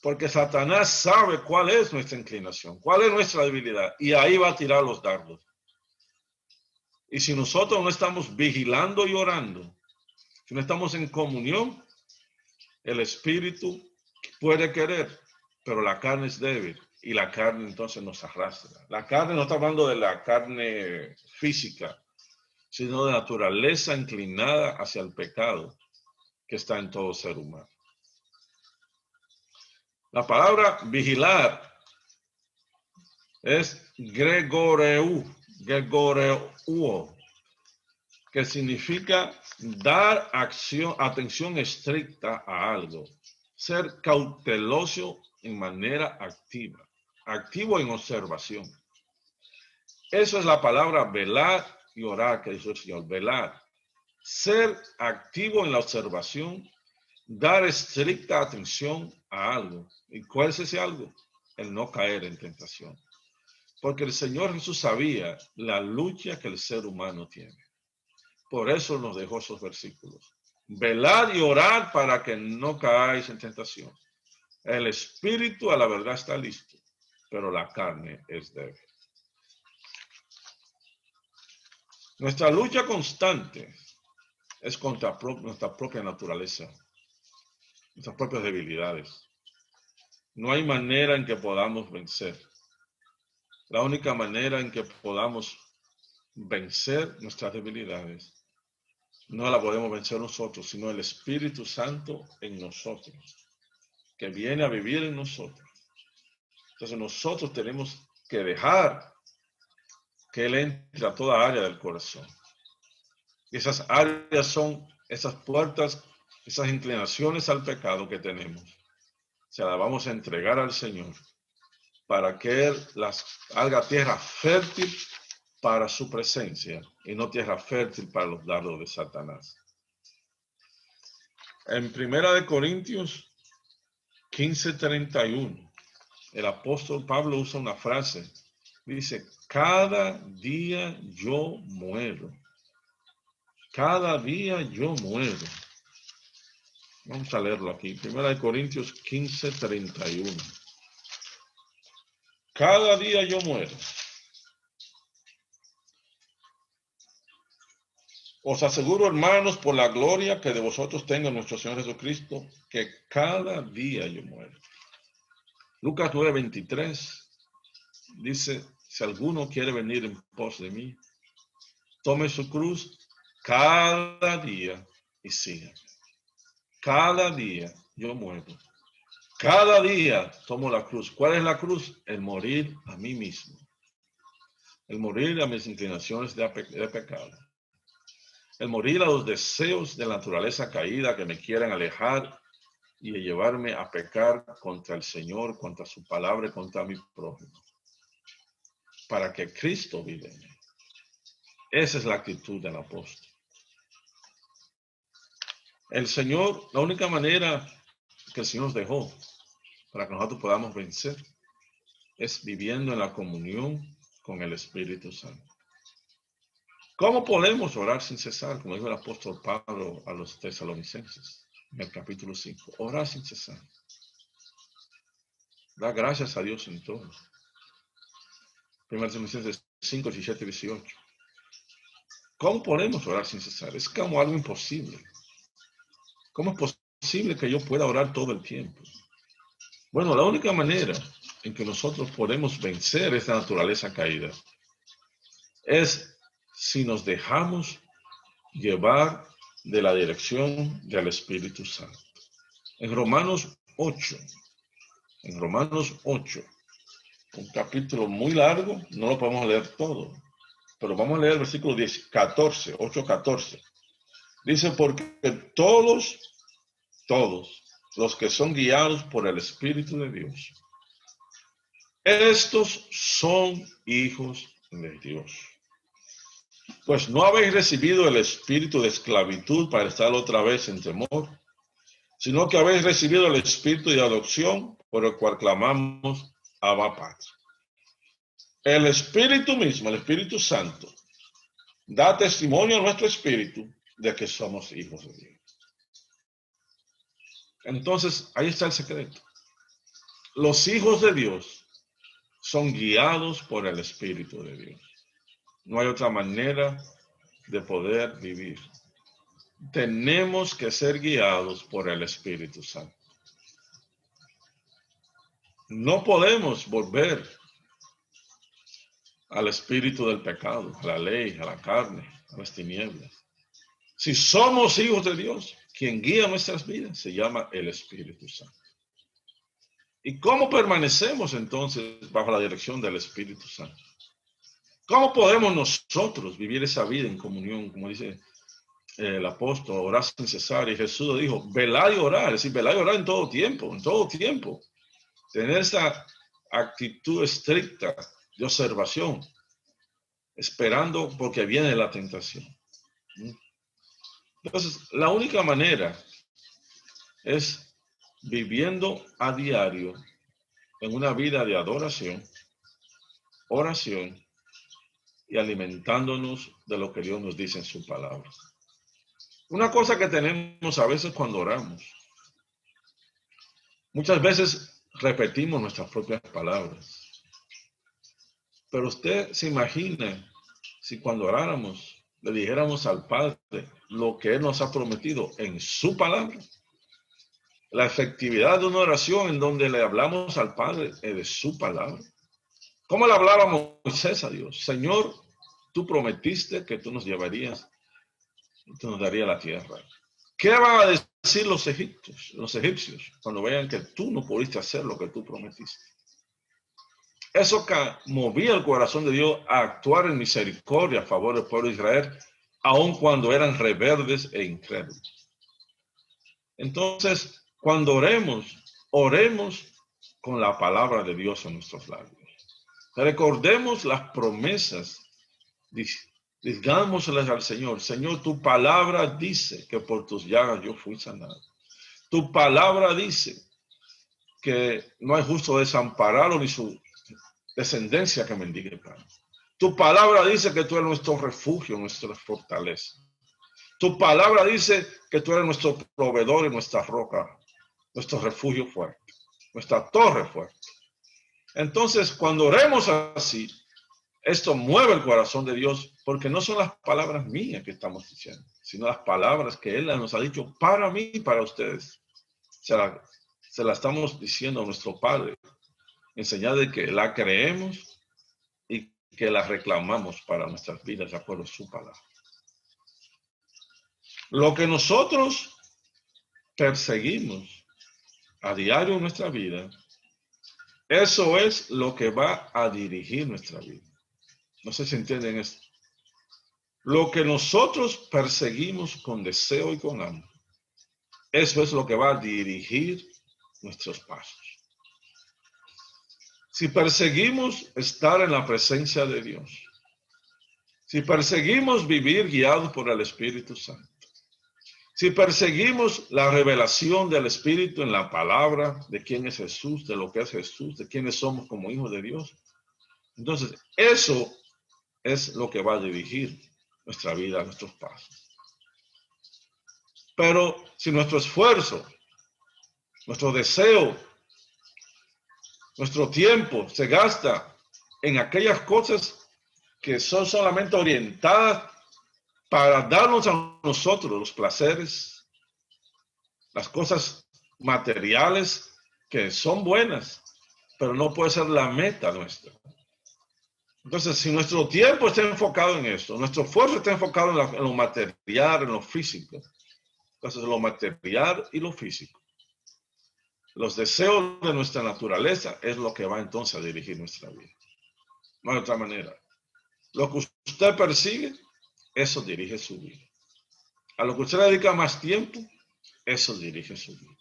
[SPEAKER 2] Porque Satanás sabe cuál es nuestra inclinación, cuál es nuestra debilidad. Y ahí va a tirar los dardos. Y si nosotros no estamos vigilando y orando, si no estamos en comunión, el espíritu puede querer, pero la carne es débil y la carne entonces nos arrastra. La carne no está hablando de la carne física, sino de naturaleza inclinada hacia el pecado que está en todo ser humano. La palabra vigilar es gregoreuo, que significa dar atención estricta a algo, ser cauteloso en manera activa, activo en observación. Eso es la palabra velar y orar que dice el Señor, velar, ser activo en la observación, dar estricta atención a algo. ¿Y cuál es ese algo? El no caer en tentación. Porque el Señor Jesús sabía la lucha que el ser humano tiene. Por eso nos dejó esos versículos. Velad y orad para que no caáis en tentación. El espíritu a la verdad está listo, pero la carne es débil. Nuestra lucha constante es contra nuestra propia naturaleza, nuestras propias debilidades. No hay manera en que podamos vencer. La única manera en que podamos vencer nuestras debilidades no la podemos vencer nosotros, sino el Espíritu Santo en nosotros, que viene a vivir en nosotros. Entonces nosotros tenemos que dejar que Él entre a toda área del corazón. Y esas áreas son esas puertas, esas inclinaciones al pecado que tenemos. Se las vamos a entregar al Señor para que Él las haga tierra fértil para su presencia y no tierra fértil para los dardos de Satanás. En 1 Corintios 15:31, el apóstol Pablo usa una frase. Dice, cada día yo muero. Cada día yo muero. Vamos a leerlo aquí. 1 Corintios 15:31. Cada día yo muero. Os aseguro, hermanos, por la gloria que de vosotros tenga nuestro Señor Jesucristo, que cada día yo muero. Lucas 9:23 dice, si alguno quiere venir en pos de mí, tome su cruz cada día y sígame. Cada día yo muero. Cada día tomo la cruz. ¿Cuál es la cruz? El morir a mí mismo. El morir a mis inclinaciones de pecado. El morir a los deseos de la naturaleza caída que me quieran alejar y llevarme a pecar contra el Señor, contra su palabra y contra mi prójimo. Para que Cristo viva en mí. Esa es la actitud del apóstol. El Señor, la única manera que el Señor nos dejó para que nosotros podamos vencer es viviendo en la comunión con el Espíritu Santo. ¿Cómo podemos orar sin cesar? Como dijo el apóstol Pablo a los tesalonicenses en el capítulo 5. Orar sin cesar. Da gracias a Dios en todo. 1 Tesalonicenses 5, 17, 18. ¿Cómo podemos orar sin cesar? Es como algo imposible. ¿Cómo es posible que yo pueda orar todo el tiempo? Bueno, la única manera en que nosotros podemos vencer esta naturaleza caída es si nos dejamos llevar de la dirección del Espíritu Santo. En Romanos 8, un capítulo muy largo, no lo podemos leer todo, pero vamos a leer el versículo 8:14. Dice, porque todos los que son guiados por el Espíritu de Dios, estos son hijos de Dios. Pues no habéis recibido el espíritu de esclavitud para estar otra vez en temor, sino que habéis recibido el espíritu de adopción por el cual clamamos Abba Padre. El Espíritu mismo, el Espíritu Santo, da testimonio a nuestro espíritu de que somos hijos de Dios. Entonces, ahí está el secreto. Los hijos de Dios son guiados por el Espíritu de Dios. No hay otra manera de poder vivir. Tenemos que ser guiados por el Espíritu Santo. No podemos volver al espíritu del pecado, a la ley, a la carne, a las tinieblas. Si somos hijos de Dios, quien guía nuestras vidas se llama el Espíritu Santo. ¿Y cómo permanecemos entonces bajo la dirección del Espíritu Santo? ¿Cómo podemos nosotros vivir esa vida en comunión, como dice el apóstol, orar sin cesar? Y Jesús dijo, velad y orar, es decir, velad y orar en todo tiempo. Tener esa actitud estricta de observación, esperando porque viene la tentación. Entonces, la única manera es viviendo a diario en una vida de adoración, oración y alimentándonos de lo que Dios nos dice en su palabra. Una cosa que tenemos a veces cuando oramos, muchas veces repetimos nuestras propias palabras. Pero usted se imagina si cuando oráramos le dijéramos al Padre lo que Él nos ha prometido en su palabra. La efectividad de una oración en donde le hablamos al Padre de su palabra. ¿Cómo le hablaba Moisés a Dios? Señor, tú prometiste que tú nos llevarías, tú nos darías la tierra. ¿Qué van a decir los egipcios, cuando vean que tú no pudiste hacer lo que tú prometiste? Eso movía el corazón de Dios a actuar en misericordia a favor del pueblo de Israel, aun cuando eran rebeldes e incrédulos. Entonces, cuando oremos con la palabra de Dios en nuestros labios. Recordemos las promesas, digámosles al Señor, Señor, tu palabra dice que por tus llagas yo fui sanado. Tu palabra dice que no hay justo desamparado ni su descendencia que mendigue pan. Tu palabra dice que tú eres nuestro refugio, nuestra fortaleza. Tu palabra dice que tú eres nuestro proveedor y nuestra roca, nuestro refugio fuerte, nuestra torre fuerte. Entonces, cuando oremos así, esto mueve el corazón de Dios, porque no son las palabras mías que estamos diciendo, sino las palabras que Él nos ha dicho para mí y para ustedes. Se la estamos diciendo a nuestro Padre, en señal de que la creemos y que la reclamamos para nuestras vidas de acuerdo a su palabra. Lo que nosotros perseguimos a diario en nuestra vida, eso es lo que va a dirigir nuestra vida. No sé si entienden esto. Lo que nosotros perseguimos con deseo y con hambre, eso es lo que va a dirigir nuestros pasos. Si perseguimos estar en la presencia de Dios, si perseguimos vivir guiados por el Espíritu Santo, Si perseguimos la revelación del Espíritu en la palabra de quién es Jesús, de lo que es Jesús, de quiénes somos como hijos de Dios, entonces eso es lo que va a dirigir nuestra vida, nuestros pasos. Pero si nuestro esfuerzo, nuestro deseo, nuestro tiempo se gasta en aquellas cosas que son solamente orientadas para darnos a nosotros los placeres, las cosas materiales que son buenas, pero no puede ser la meta nuestra. Entonces, si nuestro tiempo está enfocado en esto, nuestro esfuerzo está enfocado en lo material, en lo físico, entonces lo material y lo físico, los deseos de nuestra naturaleza es lo que va entonces a dirigir nuestra vida. No hay otra manera. Lo que usted persigue, eso dirige su vida. A lo que usted dedica más tiempo, eso dirige su vida.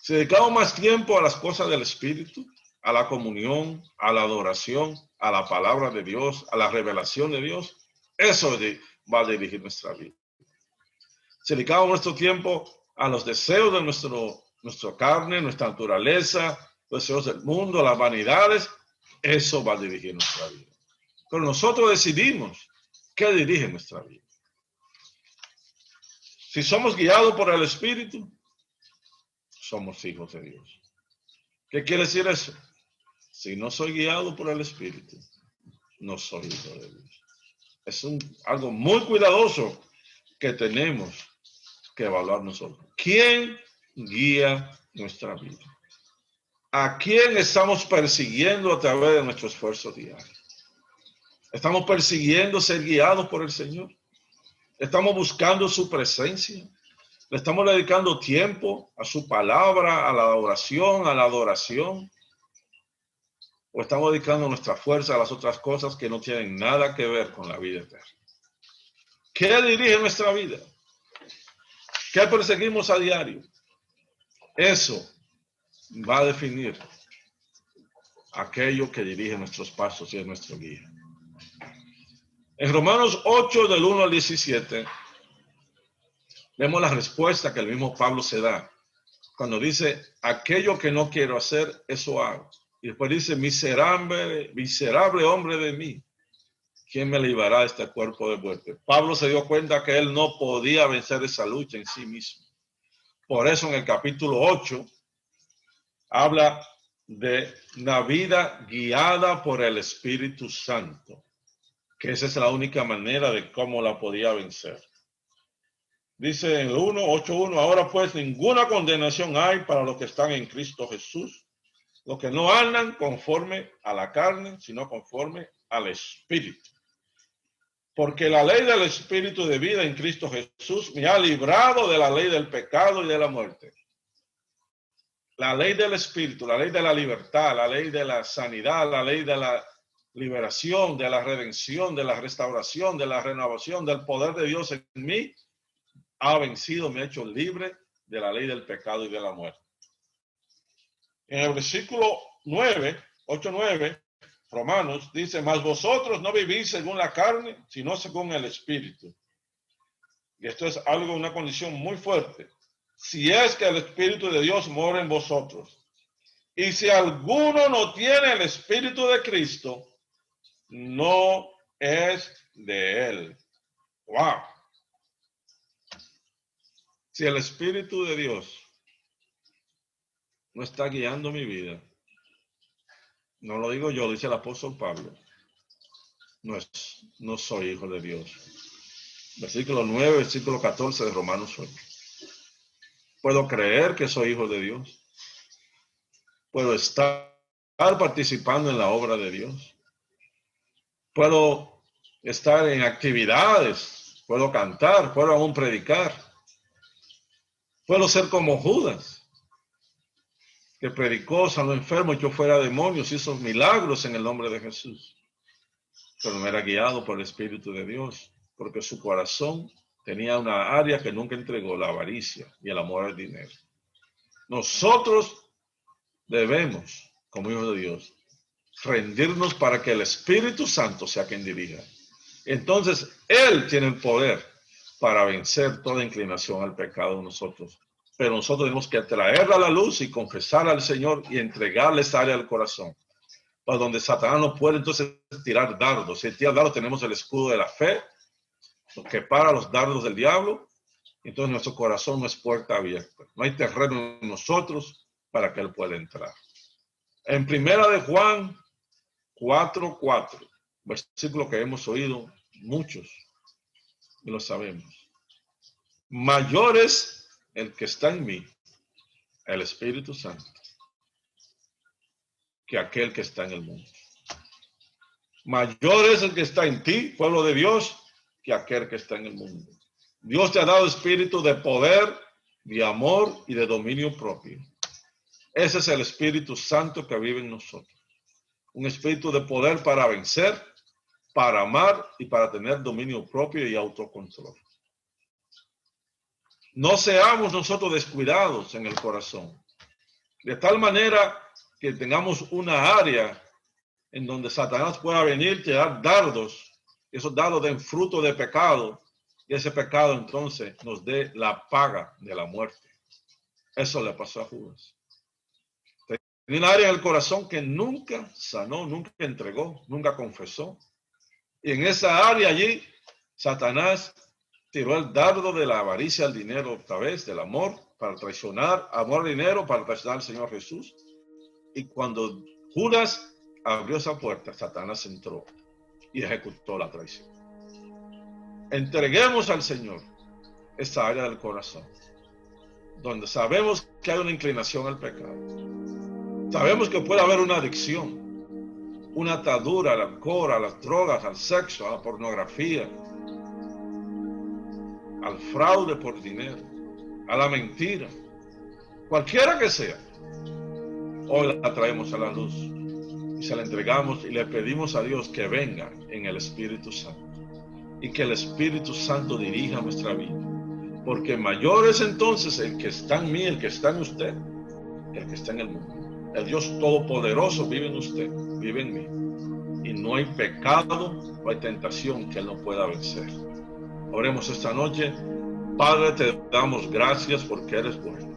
[SPEAKER 2] Si dedicamos más tiempo a las cosas del Espíritu, a la comunión, a la adoración, a la palabra de Dios, a la revelación de Dios, eso va a dirigir nuestra vida. Si dedicamos nuestro tiempo a los deseos de nuestra carne, nuestra naturaleza, los deseos del mundo, las vanidades, eso va a dirigir nuestra vida. Pero nosotros decidimos qué dirige nuestra vida. Si somos guiados por el Espíritu, somos hijos de Dios. ¿Qué quiere decir eso? Si no soy guiado por el Espíritu, no soy hijo de Dios. Es algo muy cuidadoso que tenemos que evaluar nosotros. ¿Quién guía nuestra vida? ¿A quién estamos persiguiendo a través de nuestro esfuerzo diario? ¿Estamos persiguiendo ser guiados por el Señor? ¿Estamos buscando su presencia? ¿Le estamos dedicando tiempo a su palabra, a la oración, a la adoración? ¿O estamos dedicando nuestra fuerza a las otras cosas que no tienen nada que ver con la vida eterna? ¿Qué dirige nuestra vida? ¿Qué perseguimos a diario? Eso va a definir aquello que dirige nuestros pasos y es nuestro guía. En Romanos 8, del 1 al 17, vemos la respuesta que el mismo Pablo se da cuando dice, aquello que no quiero hacer, eso hago. Y después dice, miserable hombre de mí, ¿quién me librará de este cuerpo de muerte? Pablo se dio cuenta que él no podía vencer esa lucha en sí mismo. Por eso en el capítulo 8 habla de una vida guiada por el Espíritu Santo, que esa es la única manera de cómo la podía vencer. Dice en el 8:1, ahora pues ninguna condenación hay para los que están en Cristo Jesús, los que no andan conforme a la carne, sino conforme al Espíritu. Porque la ley del Espíritu de vida en Cristo Jesús me ha librado de la ley del pecado y de la muerte. La ley del Espíritu, la ley de la libertad, la ley de la sanidad, la ley de la liberación, de la redención, de la restauración, de la renovación, del poder de Dios en mí, ha vencido, me ha hecho libre de la ley del pecado y de la muerte. En el versículo 8:9, Romanos dice, mas vosotros no vivís según la carne, sino según el Espíritu. Y esto es una condición muy fuerte. Si es que el Espíritu de Dios mora en vosotros. Y si alguno no tiene el Espíritu de Cristo, no es de él. ¡Wow! Si el Espíritu de Dios no está guiando mi vida, no lo digo yo, dice el apóstol Pablo, no soy hijo de Dios. Versículo 9, versículo 14 de Romanos 8. Puedo creer que soy hijo de Dios. Puedo estar participando en la obra de Dios. Puedo estar en actividades. Puedo cantar. Puedo aún predicar. Puedo ser como Judas, que predicó, sanó enfermos, echó fuera demonios, hizo milagros en el nombre de Jesús. Pero no era guiado por el Espíritu de Dios, porque su corazón tenía una área que nunca entregó, la avaricia y el amor al dinero. Nosotros debemos, como hijos de Dios, rendirnos para que el Espíritu Santo sea quien dirija. Entonces, Él tiene el poder para vencer toda inclinación al pecado de nosotros. Pero nosotros tenemos que traerla a la luz y confesar al Señor y entregarle esa área del corazón, para donde Satanás no puede entonces tirar dardos. Si tira dardos, tenemos el escudo de la fe, que para los dardos del diablo. Entonces nuestro corazón no es puerta abierta. No hay terreno en nosotros para que él pueda entrar. En primera de Juan 4:4, versículo que hemos oído muchos y lo sabemos. Mayor es el que está en mí, el Espíritu Santo, que aquel que está en el mundo. Mayor es el que está en ti, pueblo de Dios, que aquel que está en el mundo. Dios te ha dado espíritu de poder, de amor y de dominio propio. Ese es el Espíritu Santo que vive en nosotros. Un espíritu de poder para vencer, para amar y para tener dominio propio y autocontrol. No seamos nosotros descuidados en el corazón, de tal manera que tengamos una área en donde Satanás pueda venir y dar dardos. Esos dardos den fruto de pecado y ese pecado entonces nos dé la paga de la muerte. Eso le pasó a Judas. Tenía un área en el corazón que nunca sanó, nunca entregó, nunca confesó. Y en esa área allí, Satanás tiró el dardo de la avaricia al dinero otra vez, del amor, para traicionar, amor al dinero, para traicionar al Señor Jesús. Y cuando Judas abrió esa puerta, Satanás entró y ejecutó la traición. Entreguemos al Señor esa área del corazón, donde sabemos que hay una inclinación al pecado. Sabemos que puede haber una adicción, una atadura al alcohol, a las drogas, al sexo, a la pornografía, al fraude por dinero, a la mentira, cualquiera que sea. Hoy la traemos a la luz y se la entregamos y le pedimos a Dios que venga en el Espíritu Santo y que el Espíritu Santo dirija nuestra vida, porque mayor es entonces el que está en mí, el que está en usted, que el que está en el mundo. El Dios Todopoderoso vive en usted, vive en mí, y no hay pecado, no hay tentación que él no pueda vencer. Oremos esta noche. Padre, te damos gracias porque eres bueno.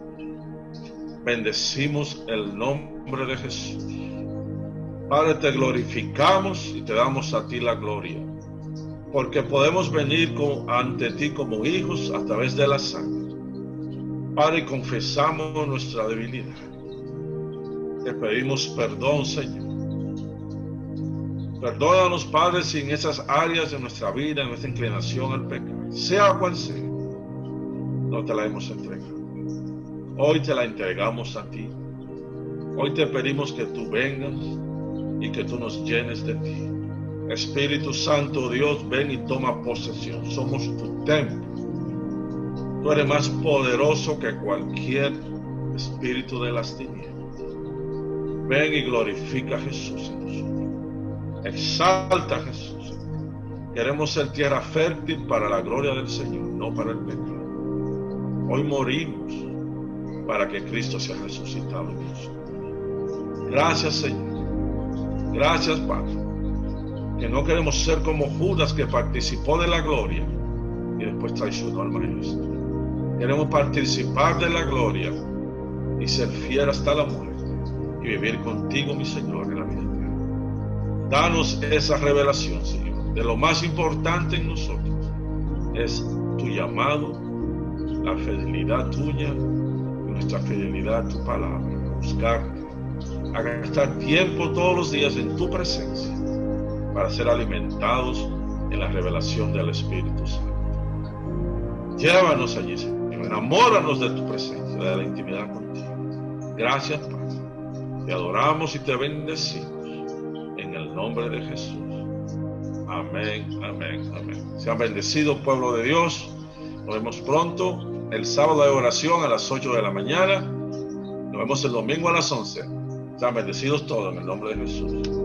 [SPEAKER 2] Bendecimos el nombre de Jesús. Padre, te glorificamos y te damos a ti la gloria, porque podemos venir ante ti como hijos a través de la sangre. Padre, confesamos nuestra debilidad. Te pedimos perdón, Señor. Perdónanos, Padre, si en esas áreas de nuestra vida, en nuestra inclinación al pecado, sea cual sea, no te la hemos entregado. Hoy te la entregamos a ti. Hoy te pedimos que tú vengas y que tú nos llenes de ti. Espíritu Santo, Dios, ven y toma posesión. Somos tu templo. Tú eres más poderoso que cualquier espíritu de las tinieblas. Ven y glorifica a Jesús en nosotros. Exalta a Jesús. Queremos ser tierra fértil para la gloria del Señor, no para el pecado. Hoy morimos para que Cristo sea resucitado en nosotros. Gracias, Señor. Gracias, Padre. Que no queremos ser como Judas, que participó de la gloria y después traicionó al Maestro. Queremos participar de la gloria y ser fiel hasta la muerte y vivir contigo, mi Señor, en la vida eterna. Danos esa revelación, Señor, de lo más importante en nosotros es tu llamado, la fidelidad tuya y nuestra fidelidad a tu palabra, a buscarte, a gastar tiempo todos los días en tu presencia para ser alimentados en la revelación del Espíritu Santo. Llévanos allí, Señor, enamóranos de tu presencia, de la intimidad contigo. Gracias, Padre. Te adoramos y te bendecimos en el nombre de Jesús. Amén, amén, amén. Sean bendecidos, pueblo de Dios. Nos vemos pronto el sábado de oración a las 8 de la mañana. Nos vemos el domingo a las 11. Sean bendecidos todos en el nombre de Jesús.